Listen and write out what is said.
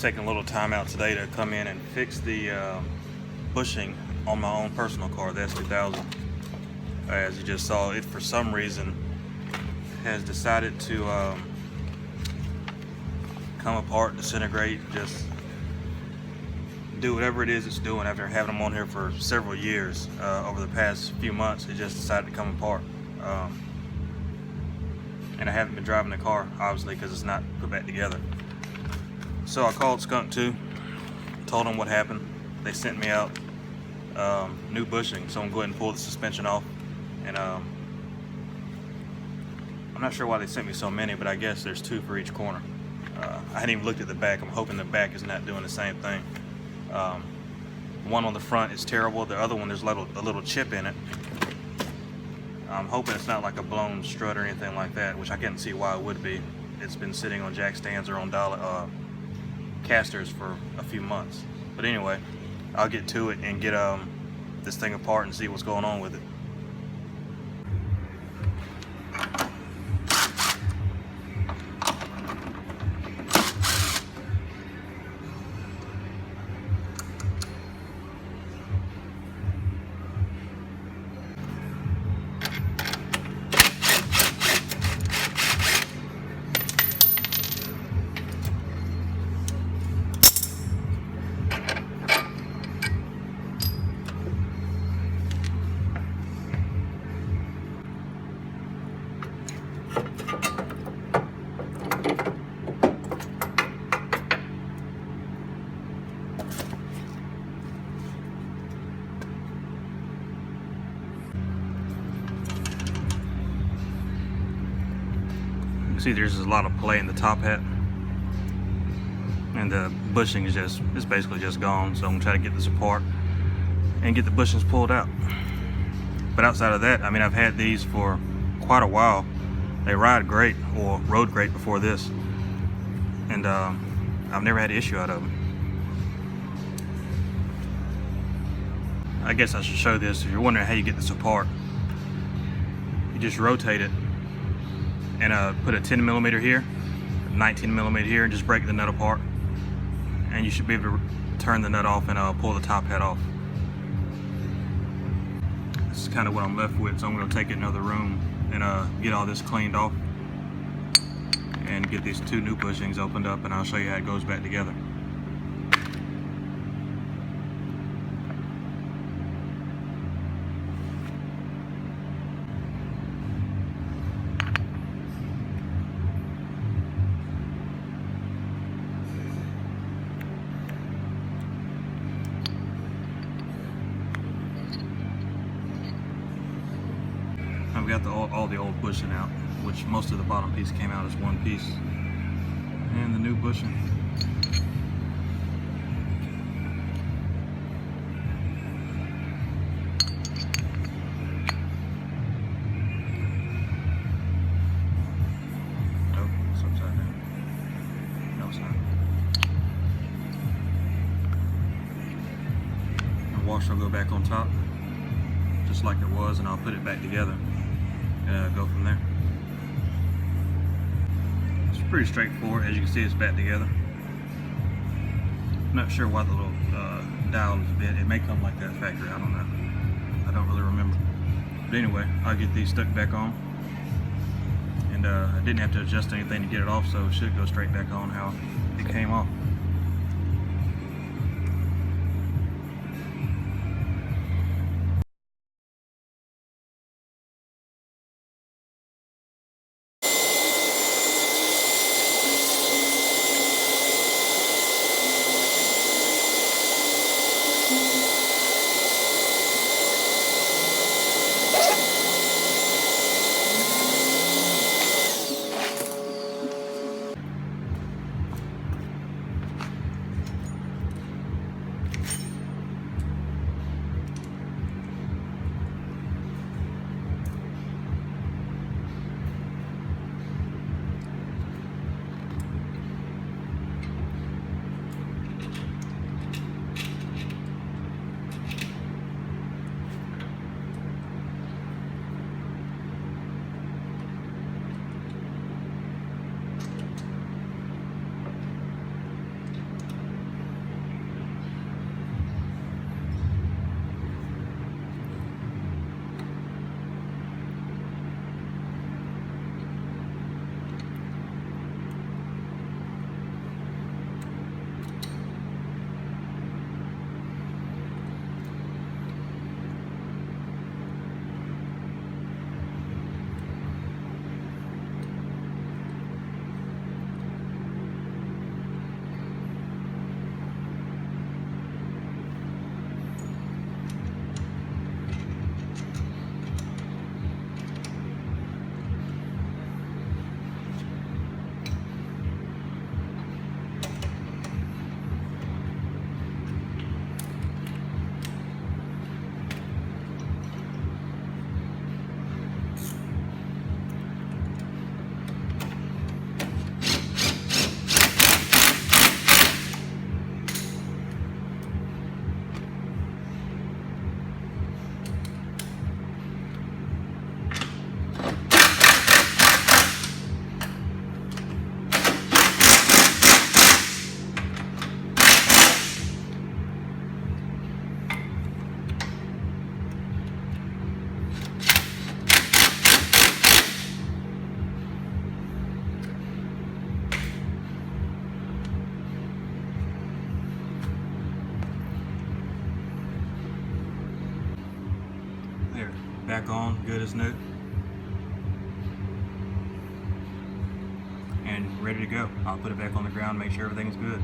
taking a little time out today to come in and fix the bushing on my own personal car, the S2000. As you just saw, it for some reason has decided to come apart, disintegrate, just do whatever it is it's doing. After having them on here for several years, over the past few months, it just decided to come apart. And I haven't been driving the car, obviously, because it's not put back together. So I called Skunk2, told them what happened. They sent me out new bushing, so I'm going to go ahead and pull the suspension off. And I'm not sure why they sent me so many, but I guess there's 2 for each corner. I hadn't even looked at the back. I'm hoping the back is not doing the same thing. One on the front is terrible. The other one, there's a little chip in it. I'm hoping it's not like a blown strut or anything like that, which I can't see why it would be. It's been sitting on jack stands or on casters for a few months. But anyway, I'll get to it and get this thing apart and see what's going on with it. See, there's a lot of play in the top hat, and the bushing is it's basically just gone. So I'm gonna try to get this apart and get the bushings pulled out. But outside of that, I mean, I've had these for quite a while. They ride great, or rode great before this, and I've never had an issue out of them. I guess I should show this. If you're wondering how you get this apart, you just rotate it and put a 10mm here, 19mm here, and just break the nut apart, and you should be able to turn the nut off and pull the top hat off. This is kind of what I'm left with, so I'm going to take it in another room and get all this cleaned off and get these 2 new bushings opened up, and I'll show you how it goes back together. I've got all the old bushing out, which most of the bottom piece came out as one piece, and the new bushing. Nope, it's upside down. No, it's not. The washer will go back on top, just like it was, and I'll put it back together. Go from there. It's pretty straightforward. As you can see, it's back together. I'm not sure why the little dial is bent. It may come like that factory, I don't know. I don't really remember. But anyway, I'll get these stuck back on. And I didn't have to adjust anything to get it off, so it should go straight back on how it came off. on, good as new. And ready to go. I'll put it back on the ground, make sure everything's good.